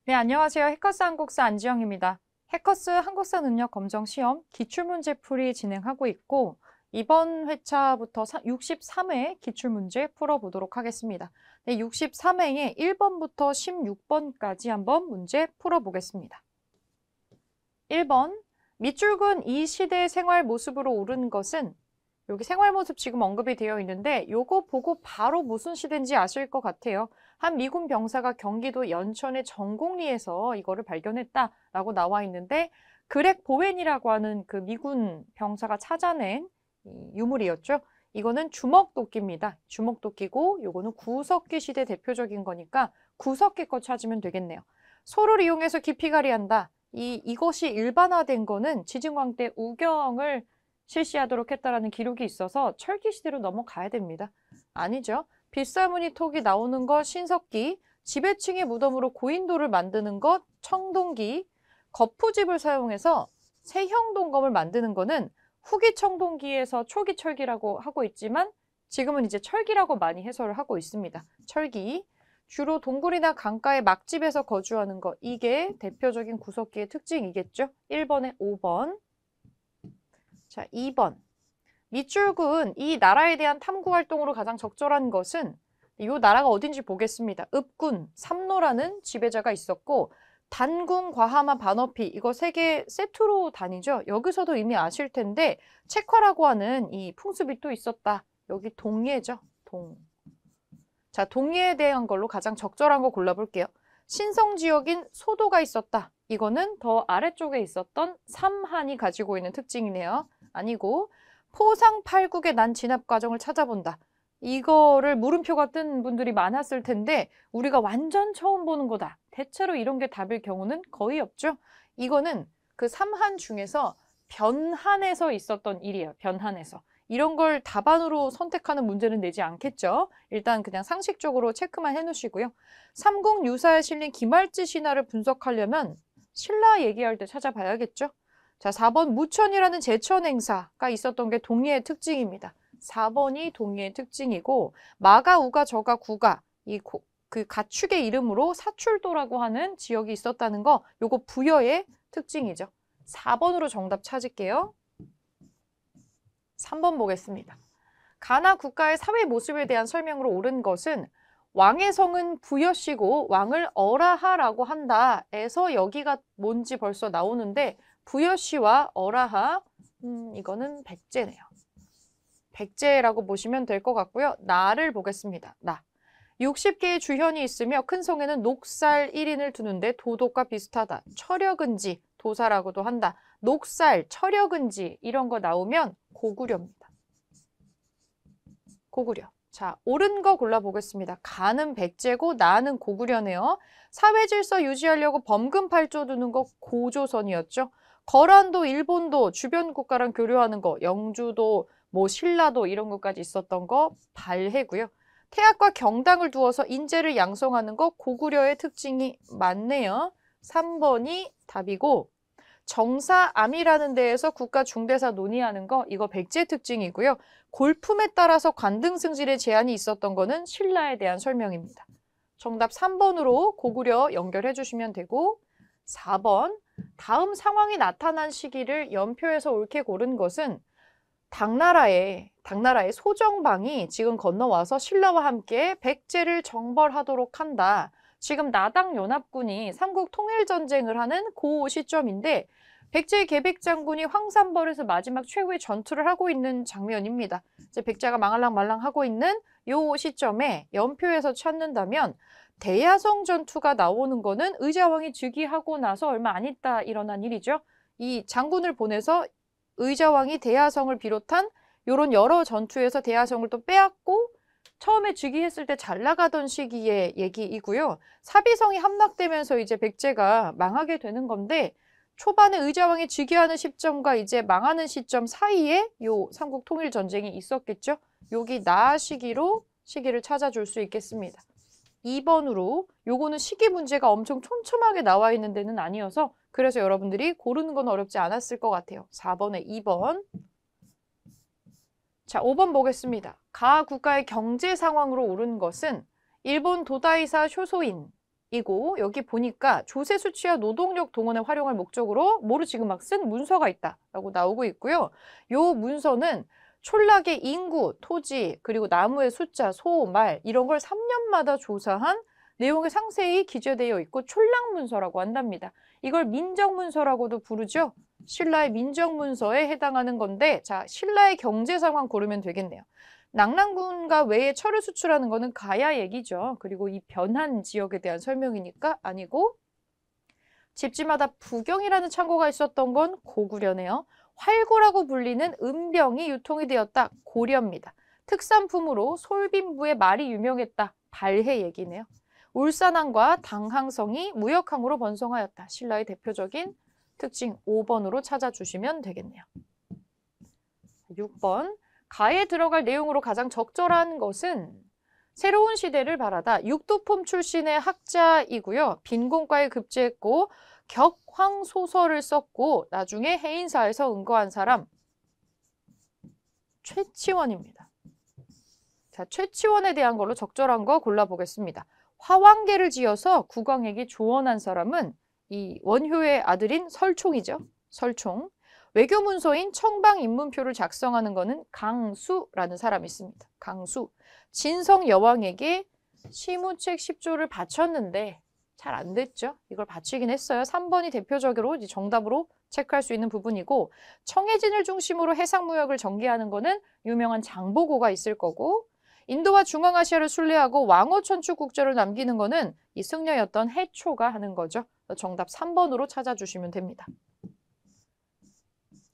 네, 안녕하세요. 해커스 한국사 안지영입니다. 해커스 한국사 능력 검정 시험 기출문제 풀이 진행하고 있고 이번 회차부터 63회 기출문제 풀어보도록 하겠습니다. 네, 63회에 1번부터 16번까지 한번 문제 풀어보겠습니다. 1번, 밑줄근 이 시대의 생활 모습으로 오른 것은 여기 생활 모습 지금 언급이 되어 있는데 요거 보고 바로 무슨 시대인지 아실 것 같아요. 한 미군 병사가 경기도 연천의 정곡리에서 이거를 발견했다라고 나와 있는데 그렉 보웬이라고 하는 그 미군 병사가 찾아낸 유물이었죠. 이거는 주먹도끼입니다. 주먹도끼고 요거는 구석기 시대 대표적인 거니까 구석기 거 찾으면 되겠네요. 소를 이용해서 깊이갈이한다. 이것이 일반화된 거는 지증왕 때 우경을 실시하도록 했다라는 기록이 있어서 철기 시대로 넘어가야 됩니다. 아니죠. 빗살무늬 톡이 나오는 것 신석기, 지배층의 무덤으로 고인돌을 만드는 것 청동기, 거푸집을 사용해서 세형 동검을 만드는 거는 후기 청동기에서 초기 철기라고 하고 있지만 지금은 이제 철기라고 많이 해설을 하고 있습니다. 철기. 주로 동굴이나 강가의 막집에서 거주하는 것, 이게 대표적인 구석기의 특징이겠죠. 1번에 5번. 자, 2번. 밑줄근 이 나라에 대한 탐구 활동으로 가장 적절한 것은 이 나라가 어딘지 보겠습니다. 읍군, 삼노라는 지배자가 있었고 단군, 과하마, 반어피 이거 세 개 세트로 다니죠. 여기서도 이미 아실 텐데 책화라고 하는 이 풍습이 또 있었다. 여기 동예죠. 동. 자, 동예에 대한 걸로 가장 적절한 거 골라볼게요. 신성 지역인 소도가 있었다. 이거는 더 아래쪽에 있었던 삼한이 가지고 있는 특징이네요. 아니고 포상팔국의 난 진압 과정을 찾아본다. 이거를 물음표가 뜬 분들이 많았을 텐데 우리가 완전 처음 보는 거다. 대체로 이런 게 답일 경우는 거의 없죠. 이거는 그 삼한 중에서 변한에서 있었던 일이에요. 변한에서. 이런 걸 답안으로 선택하는 문제는 내지 않겠죠. 일단 그냥 상식적으로 체크만 해놓으시고요. 삼국유사에 실린 기말지 신화를 분석하려면 신라 얘기할 때 찾아봐야겠죠. 자, 4번 무천이라는 제천 행사가 있었던 게 동예의 특징입니다. 4번이 동예의 특징이고 마가, 우가, 저가, 구가 그 가축의 이름으로 사출도라고 하는 지역이 있었다는 거 요거 부여의 특징이죠. 4번으로 정답 찾을게요. 3번 보겠습니다. 가나 국가의 사회 모습에 대한 설명으로 옳은 것은 왕의 성은 부여씨고 왕을 어라하라고 한다. 에서 여기가 뭔지 벌써 나오는데 부여씨와 어라하, 이거는 백제네요. 백제라고 보시면 될 것 같고요. 나를 보겠습니다. 나. 60개의 주현이 있으며 큰 성에는 녹살 1인을 두는데 도덕과 비슷하다. 철역은지, 도사라고도 한다. 녹살, 철역은지 이런 거 나오면 고구려입니다. 고구려. 자, 옳은 거 골라보겠습니다. 가는 백제고 나는 고구려네요. 사회질서 유지하려고 범금팔조 두는 거 고조선이었죠. 거란도 일본도 주변 국가랑 교류하는 거 영주도 뭐 신라도 이런 것까지 있었던 거 발해고요. 태학과 경당을 두어서 인재를 양성하는 거 고구려의 특징이 많네요. 3번이 답이고 정사암이라는 데에서 국가 중대사 논의하는 거 이거 백제 특징이고요. 골품에 따라서 관등승질의 제한이 있었던 거는 신라에 대한 설명입니다. 정답 3번으로 고구려 연결해 주시면 되고 4번 다음 상황이 나타난 시기를 연표에서 옳게 고른 것은 당나라의 소정방이 지금 건너와서 신라와 함께 백제를 정벌하도록 한다. 지금 나당 연합군이 삼국 통일전쟁을 하는 그 시점인데 백제의 계백 장군이 황산벌에서 마지막 최후의 전투를 하고 있는 장면입니다. 이제 백제가 망할랑말랑 하고 있는 요 시점에 연표에서 찾는다면 대야성 전투가 나오는 거는 의자왕이 즉위하고 나서 얼마 안 있다 일어난 일이죠. 이 장군을 보내서 의자왕이 대야성을 비롯한 요런 여러 전투에서 대야성을 또 빼앗고 처음에 즉위했을 때 잘 나가던 시기의 얘기이고요. 사비성이 함락되면서 이제 백제가 망하게 되는 건데 초반에 의자왕이 즉위하는 시점과 이제 망하는 시점 사이에 요 삼국 통일 전쟁이 있었겠죠. 여기 나 시기를 찾아줄 수 있겠습니다. 2번으로 요거는 시기 문제가 엄청 촘촘하게 나와 있는 데는 아니어서 그래서 여러분들이 고르는 건 어렵지 않았을 것 같아요. 4번에 2번. 자, 5번 보겠습니다. 가 국가의 경제 상황으로 옳은 것은 일본 도다이사 쇼소인, 이고 여기 보니까 조세 수취와 노동력 동원에 활용할 목적으로 뭐를 지금 막 쓴 문서가 있다라고 나오고 있고요. 요 문서는 촌락의 인구, 토지, 그리고 나무의 숫자, 소, 말 이런 걸 3년마다 조사한 내용이 상세히 기재되어 있고 촌락문서라고 한답니다. 이걸 민정문서라고도 부르죠. 신라의 민정문서에 해당하는 건데 자, 신라의 경제 상황 고르면 되겠네요. 낙랑군가 외에 철을 수출하는 거는 가야 얘기죠. 그리고 이 변한 지역에 대한 설명이니까 아니고 집집마다 부경이라는 창고가 있었던 건 고구려네요. 활구라고 불리는 은병이 유통이 되었다. 고려입니다. 특산품으로 솔빈부의 말이 유명했다. 발해 얘기네요. 울산항과 당항성이 무역항으로 번성하였다. 신라의 대표적인 특징 5번으로 찾아주시면 되겠네요. 6번. 가에 들어갈 내용으로 가장 적절한 것은 새로운 시대를 바라다 육도품 출신의 학자이고요. 빈곤과에 급제했고 격황소설을 썼고 나중에 해인사에서 은거한 사람 최치원입니다. 자, 최치원에 대한 걸로 적절한 거 골라보겠습니다. 화왕계를 지어서 국왕에게 조언한 사람은 이 원효의 아들인 설총이죠. 설총. 외교문서인 청방인문표를 작성하는 것은 강수라는 사람이 있습니다. 강수. 진성 여왕에게 시무책 10조를 바쳤는데 잘 안 됐죠. 이걸 바치긴 했어요. 3번이 대표적으로 이제 정답으로 체크할 수 있는 부분이고 청해진을 중심으로 해상무역을 전개하는 거는 유명한 장보고가 있을 거고 인도와 중앙아시아를 순례하고 왕허천축 국조를 남기는 거는 이 승려였던 해초가 하는 거죠. 정답 3번으로 찾아주시면 됩니다.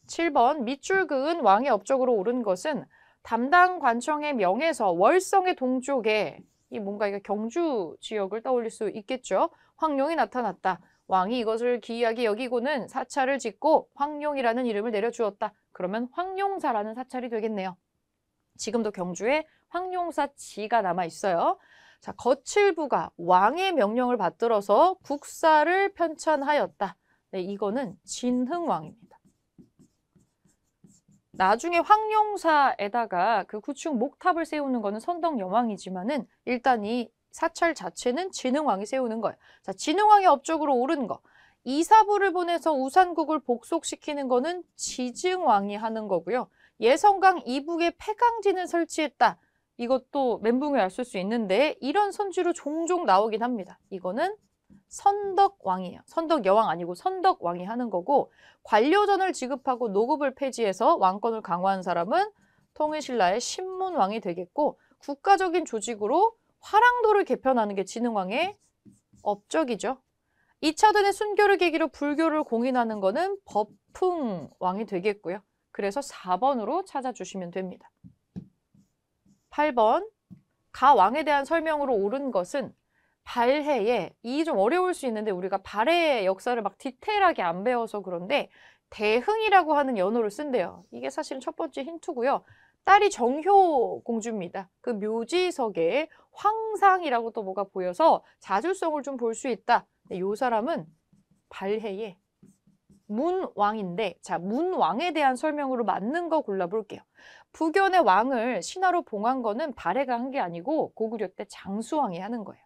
7번 밑줄 그은 왕의 업적으로 오른 것은 담당 관청의 명에서 월성의 동쪽에 이 뭔가 이거 경주 지역을 떠올릴 수 있겠죠. 황룡이 나타났다. 왕이 이것을 기이하게 여기고는 사찰을 짓고 황룡이라는 이름을 내려주었다. 그러면 황룡사라는 사찰이 되겠네요. 지금도 경주에 황룡사지가 남아있어요. 자, 거칠부가 왕의 명령을 받들어서 국사를 편찬하였다. 네, 이거는 진흥왕입니다. 나중에 황룡사에다가 그 구축 목탑을 세우는 거는 선덕여왕이지만은 일단 이 사찰 자체는 진흥왕이 세우는 거예요. 자, 진흥왕의 업적으로 오른 거. 이사부를 보내서 우산국을 복속시키는 거는 지증왕이 하는 거고요. 예성강 이북에 폐강진을 설치했다. 이것도 멘붕에 알 수 있는데 이런 선지로 종종 나오긴 합니다. 이거는 선덕왕이에요. 선덕여왕 아니고 선덕왕이 하는 거고 관료전을 지급하고 노급을 폐지해서 왕권을 강화한 사람은 통일신라의 신문왕이 되겠고 국가적인 조직으로 화랑도를 개편하는 게 진흥왕의 업적이죠. 2차 대내 순교를 계기로 불교를 공인하는 거는 법흥왕이 되겠고요. 그래서 4번으로 찾아주시면 됩니다. 8번 가왕에 대한 설명으로 옳은 것은 발해에 이게 좀 어려울 수 있는데 우리가 발해의 역사를 막 디테일하게 안 배워서 그런데 대흥이라고 하는 연호를 쓴대요. 이게 사실은 첫 번째 힌트고요. 딸이 정효공주입니다. 그 묘지석에 황상이라고 또 뭐가 보여서 자주성을 좀 볼 수 있다. 이 사람은 발해의 문왕인데 자, 문왕에 대한 설명으로 맞는 거 골라볼게요. 북연의 왕을 신하로 봉한 거는 발해가 한 게 아니고 고구려 때 장수왕이 하는 거예요.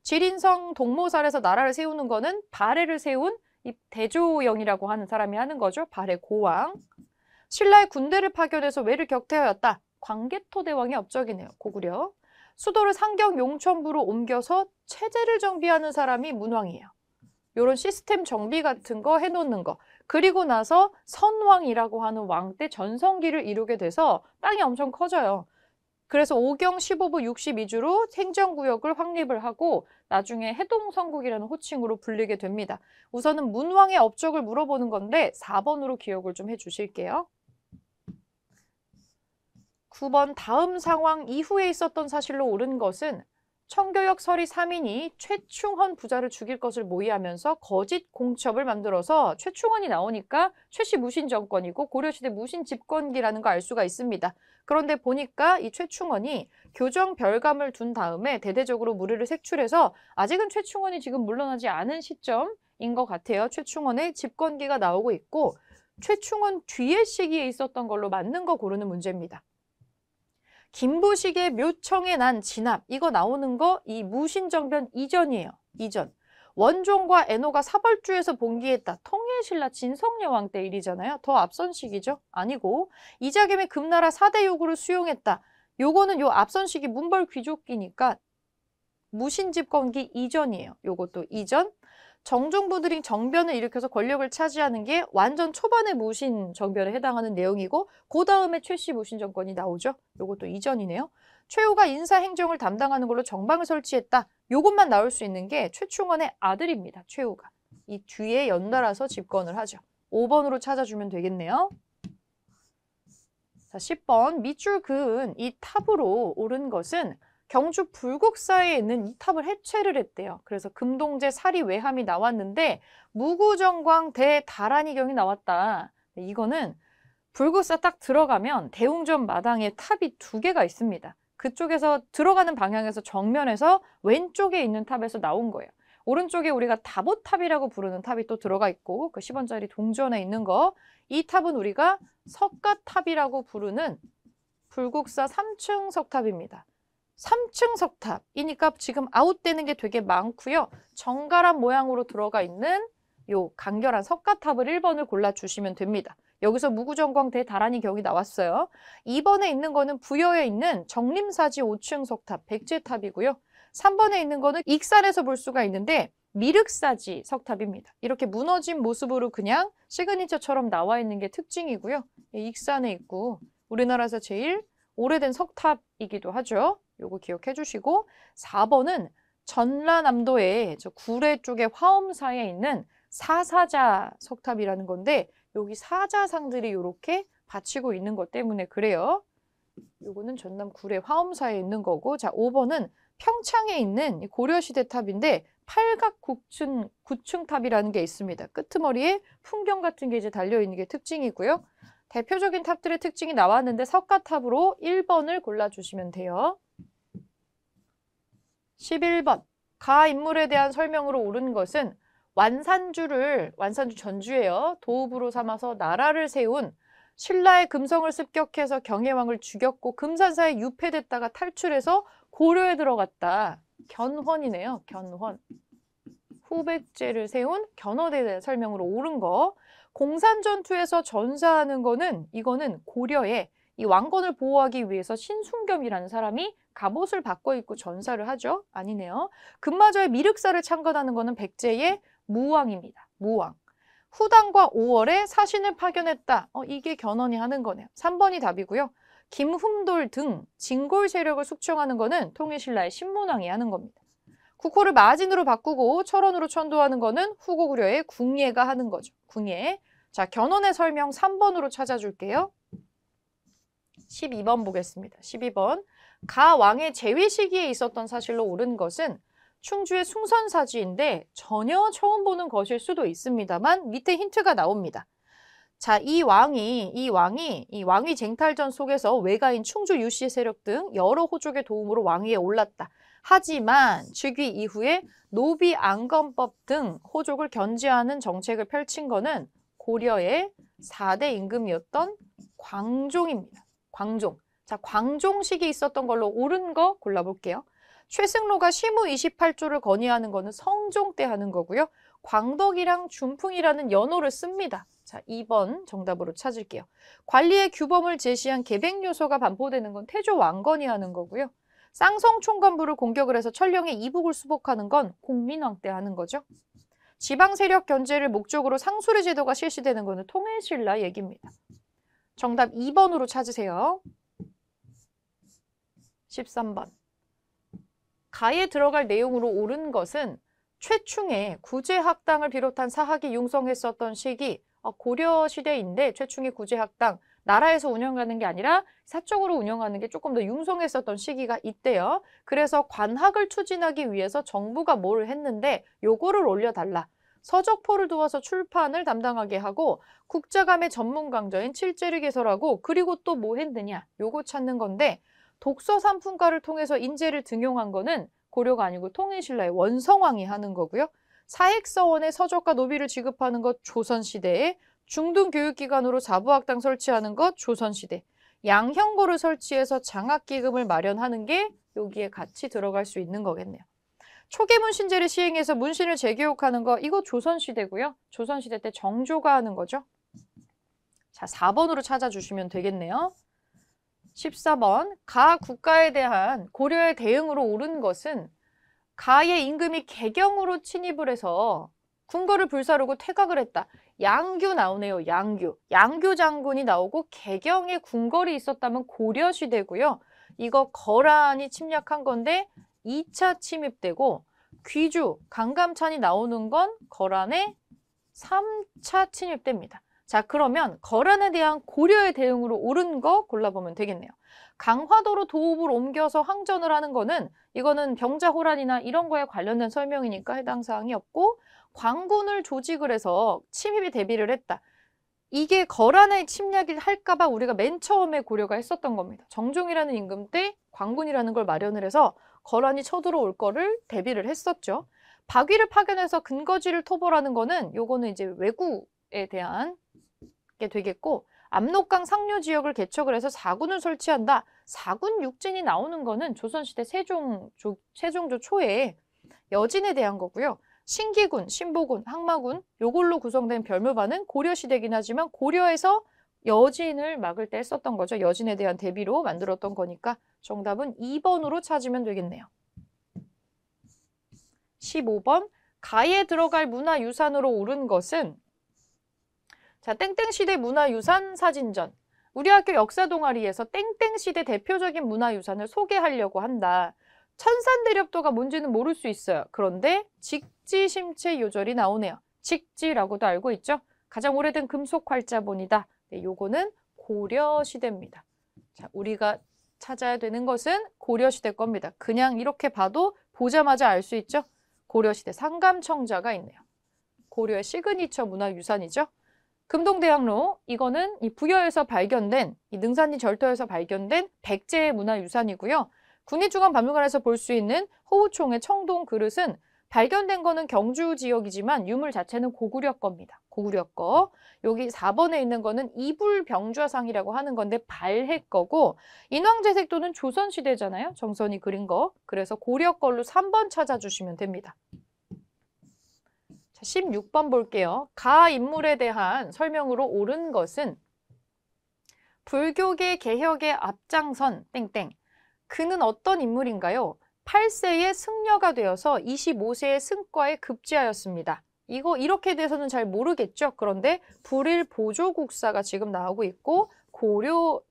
지린성 동모살에서 나라를 세우는 거는 발해를 세운 이 대조영이라고 하는 사람이 하는 거죠. 발해 고왕. 신라의 군대를 파견해서 외를 격퇴하였다. 광개토대왕의 업적이네요. 고구려. 수도를 상경 용천부로 옮겨서 체제를 정비하는 사람이 문왕이에요. 이런 시스템 정비 같은 거 해놓는 거. 그리고 나서 선왕이라고 하는 왕 때 전성기를 이루게 돼서 땅이 엄청 커져요. 그래서 5경 15부 62주로 행정구역을 확립을 하고 나중에 해동성국이라는 호칭으로 불리게 됩니다. 우선은 문왕의 업적을 물어보는 건데 4번으로 기억을 좀 해주실게요. 9번 다음 상황 이후에 있었던 사실로 옳은 것은 청교역 서리 3인이 최충헌 부자를 죽일 것을 모의하면서 거짓 공첩을 만들어서 최충헌이 나오니까 최씨 무신 정권이고 고려시대 무신 집권기라는 거 알 수가 있습니다. 그런데 보니까 이 최충헌이 교정 별감을 둔 다음에 대대적으로 무리를 색출해서 아직은 최충헌이 지금 물러나지 않은 시점인 것 같아요. 최충헌의 집권기가 나오고 있고 최충헌 뒤의 시기에 있었던 걸로 맞는 거 고르는 문제입니다. 김부식의 묘청에 난 진압 이거 나오는 거 이 무신정변 이전이에요. 이전. 원종과 애노가 사벌주에서 봉기했다. 통일신라 진성여왕 때 일이잖아요. 더 앞선 시기죠? 아니고 이자겸이 금나라 4대 요구를 수용했다. 요거는 요 앞선 시기 문벌 귀족기니까 무신집권기 이전이에요. 요것도 이전. 정종부들이 정변을 일으켜서 권력을 차지하는 게 완전 초반의 무신 정변에 해당하는 내용이고 그 다음에 최씨 무신 정권이 나오죠. 요것도 이전이네요. 최후가 인사행정을 담당하는 걸로 정방을 설치했다. 요것만 나올 수 있는 게 최충원의 아들입니다. 최후가. 이 뒤에 연달아서 집권을 하죠. 5번으로 찾아주면 되겠네요. 자, 10번. 밑줄 그은 이 탑으로 오른 것은 경주 불국사에 있는 이 탑을 해체를 했대요. 그래서 금동제 사리 외함이 나왔는데 무구정광 대다란이경이 나왔다. 이거는 불국사 딱 들어가면 대웅전 마당에 탑이 2개가 있습니다. 그쪽에서 들어가는 방향에서 정면에서 왼쪽에 있는 탑에서 나온 거예요. 오른쪽에 우리가 다보탑이라고 부르는 탑이 또 들어가 있고 그 10원짜리 동전에 있는 거. 이 탑은 우리가 석가탑이라고 부르는 불국사 3층 석탑입니다. 3층 석탑이니까 지금 아웃되는 게 되게 많고요. 정갈한 모양으로 들어가 있는 요 간결한 석가탑을 1번을 골라주시면 됩니다. 여기서 무구정광 대다란이 경이 나왔어요. 2번에 있는 거는 부여에 있는 정림사지 5층 석탑 백제탑이고요. 3번에 있는 거는 익산에서 볼 수가 있는데 미륵사지 석탑입니다. 이렇게 무너진 모습으로 그냥 시그니처처럼 나와 있는 게 특징이고요. 익산에 있고 우리나라에서 제일 오래된 석탑이기도 하죠. 요거 기억해 주시고 4번은 전라남도의 저 구례 쪽의 화엄사에 있는 사사자 석탑이라는 건데 여기 사자상들이 이렇게 받치고 있는 것 때문에 그래요. 요거는 전남 구례 화엄사에 있는 거고 자 5번은 평창에 있는 고려시대 탑인데 팔각 구층탑이라는 게 있습니다. 끄트머리에 풍경 같은 게 이제 달려있는 게 특징이고요. 대표적인 탑들의 특징이 나왔는데 석가탑으로 1번을 골라주시면 돼요. 11번. 가 인물에 대한 설명으로 옳은 것은 완산주 전주예요. 도읍으로 삼아서 나라를 세운 신라의 금성을 습격해서 경혜왕을 죽였고 금산사에 유폐됐다가 탈출해서 고려에 들어갔다. 견훤이네요. 견훤. 후백제를 세운 견훤에 대한 설명으로 옳은 거. 공산전투에서 전사하는 거는 이거는 고려에 이 왕건을 보호하기 위해서 신순겸이라는 사람이 갑옷을 바꿔 입고 전사를 하죠. 아니네요. 금마저의 미륵사를 창건하는 거는 백제의 무왕입니다. 무왕. 후당과 5월에 사신을 파견했다. 이게 견훤이 하는 거네요. 3번이 답이고요. 김흠돌 등 진골 세력을 숙청하는 거는 통일신라의 신문왕이 하는 겁니다. 국호를 마진으로 바꾸고 철원으로 천도하는 거는 후고구려의 궁예가 하는 거죠. 궁예. 자, 견훤의 설명 3번으로 찾아줄게요. 12번 보겠습니다. 12번. 가 왕의 재위 시기에 있었던 사실로 옳은 것은 충주의 숭선사지인데 전혀 처음 보는 것일 수도 있습니다만 밑에 힌트가 나옵니다. 자, 이 왕위 쟁탈전 속에서 외가인 충주 유씨 세력 등 여러 호족의 도움으로 왕위에 올랐다. 하지만 즉위 이후에 노비 앙검법 등 호족을 견제하는 정책을 펼친 거는 고려의 4대 임금이었던 광종입니다. 광종. 자, 광종식이 있었던 걸로 옳은 거 골라볼게요. 최승로가 시무 28조를 건의하는 거는 성종 때 하는 거고요. 광덕이랑 준풍이라는 연호를 씁니다. 자, 2번 정답으로 찾을게요. 관리의 규범을 제시한 계백 요소가 반포되는 건 태조 왕건이 하는 거고요. 쌍성 총관부를 공격을 해서 천령의 이북을 수복하는 건 공민왕 때 하는 거죠. 지방 세력 견제를 목적으로 상수리 제도가 실시되는 거는 통일신라 얘기입니다. 정답 2번으로 찾으세요. 13번. 가에 들어갈 내용으로 옳은 것은 최충의 구제학당을 비롯한 사학이 융성했었던 시기 고려시대인데 최충의 구제학당 나라에서 운영하는 게 아니라 사적으로 운영하는 게 조금 더 융성했었던 시기가 있대요. 그래서 관학을 추진하기 위해서 정부가 뭘 했는데 요거를 올려달라. 서적포를 두어서 출판을 담당하게 하고 국자감의 전문 강좌인 칠제를 개설하고 그리고 또 뭐 했느냐 요거 찾는 건데 독서 상품가를 통해서 인재를 등용한 거는 고려가 아니고 통일신라의 원성왕이 하는 거고요. 사익서원에 서적과 노비를 지급하는 것 조선시대에 중등교육기관으로 자부학당 설치하는 것 조선시대 양형고를 설치해서 장학기금을 마련하는 게 여기에 같이 들어갈 수 있는 거겠네요. 초기 문신제를 시행해서 문신을 재교육하는 거 이거 조선시대고요. 조선시대 때 정조가 하는 거죠. 자, 4번으로 찾아주시면 되겠네요. 14번 가 국가에 대한 고려의 대응으로 옳은 것은 가의 임금이 개경으로 침입을 해서 궁궐을 불사르고 퇴각을 했다. 양규 나오네요. 양규 장군이 나오고 개경에 궁궐이 있었다면 고려시대고요. 이거 거란이 침략한 건데 2차 침입되고 귀주, 강감찬이 나오는 건 거란의 3차 침입됩니다. 자, 그러면 거란에 대한 고려의 대응으로 옳은 거 골라보면 되겠네요. 강화도로 도읍을 옮겨서 항전을 하는 거는 이거는 병자호란이나 이런 거에 관련된 설명이니까 해당 사항이 없고 광군을 조직을 해서 침입에 대비를 했다. 이게 거란의 침략을 할까봐 우리가 맨 처음에 고려가 했었던 겁니다. 정종이라는 임금 때 광군이라는 걸 마련을 해서 거란이 쳐들어올 거를 대비를 했었죠. 박위를 파견해서 근거지를 토벌하는 거는 요거는 이제 왜구에 대한 게 되겠고 압록강 상류 지역을 개척을 해서 사군을 설치한다. 사군 육진이 나오는 거는 조선시대 세종조 초에 여진에 대한 거고요. 신기군, 신보군, 항마군 요걸로 구성된 별묘반은 고려시대긴 하지만 고려에서 여진을 막을 때 썼던 거죠. 여진에 대한 대비로 만들었던 거니까 정답은 2번으로 찾으면 되겠네요. 15번 가에 들어갈 문화유산으로 옳은 것은 자, 땡땡시대 문화유산 사진전. 우리 학교 역사 동아리에서 땡땡시대 대표적인 문화유산을 소개하려고 한다. 천산대렵도가 뭔지는 모를 수 있어요. 그런데 직지심체 요절이 나오네요. 직지라고도 알고 있죠? 가장 오래된 금속 활자본이다. 네, 요거는 고려시대입니다. 자, 우리가 찾아야 되는 것은 고려시대 겁니다. 그냥 이렇게 봐도 보자마자 알 수 있죠? 고려시대 상감청자가 있네요. 고려의 시그니처 문화유산이죠. 금동대학로, 이거는 이 부여에서 발견된, 이 능산리 절터에서 발견된 백제의 문화유산이고요. 국립중앙박물관에서 볼 수 있는 호우총의 청동 그릇은 발견된 거는 경주 지역이지만 유물 자체는 고구려 겁니다. 고구려 거. 여기 4번에 있는 거는 이불병좌상이라고 하는 건데 발해 거고 인왕제색도는 조선시대잖아요. 정선이 그린 거. 그래서 고려 걸로 3번 찾아주시면 됩니다. 자, 16번 볼게요. 가 인물에 대한 설명으로 옳은 것은 불교계 개혁의 앞장선 땡땡. 그는 어떤 인물인가요? 8세의 승려가 되어서 25세의 승과에 급제하였습니다. 이거 이렇게 돼서는 잘 모르겠죠? 그런데 불일 보조국사가 지금 나오고 있고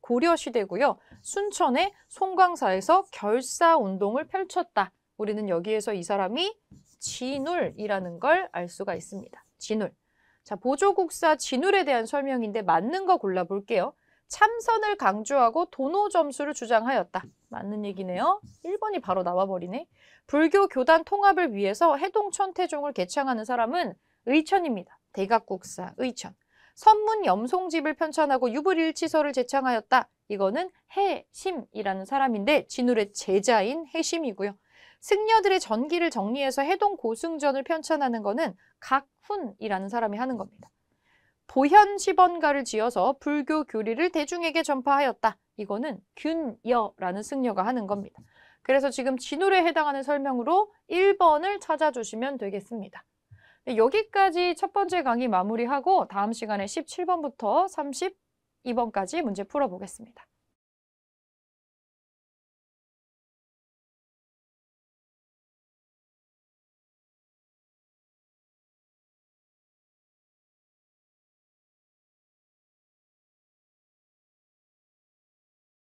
고려시대고요. 순천의 송광사에서 결사운동을 펼쳤다. 우리는 여기에서 이 사람이 진울이라는 걸 알 수가 있습니다. 진울. 자, 보조국사 진울에 대한 설명인데 맞는 거 골라볼게요. 참선을 강조하고 도노 점수를 주장하였다. 맞는 얘기네요. 1번이 바로 나와버리네. 불교 교단 통합을 위해서 해동 천태종을 개창하는 사람은 의천입니다. 대각국사 의천. 선문 염송집을 편찬하고 유불일치서를 제창하였다. 이거는 해심이라는 사람인데 진울의 제자인 해심이고요. 승려들의 전기를 정리해서 해동 고승전을 편찬하는 거는 각훈이라는 사람이 하는 겁니다. 보현시번가를 지어서 불교 교리를 대중에게 전파하였다. 이거는 균여라는 승려가 하는 겁니다. 그래서 지금 진울에 해당하는 설명으로 1번을 찾아주시면 되겠습니다. 여기까지 첫 번째 강의 마무리하고 다음 시간에 17번부터 32번까지 문제 풀어보겠습니다.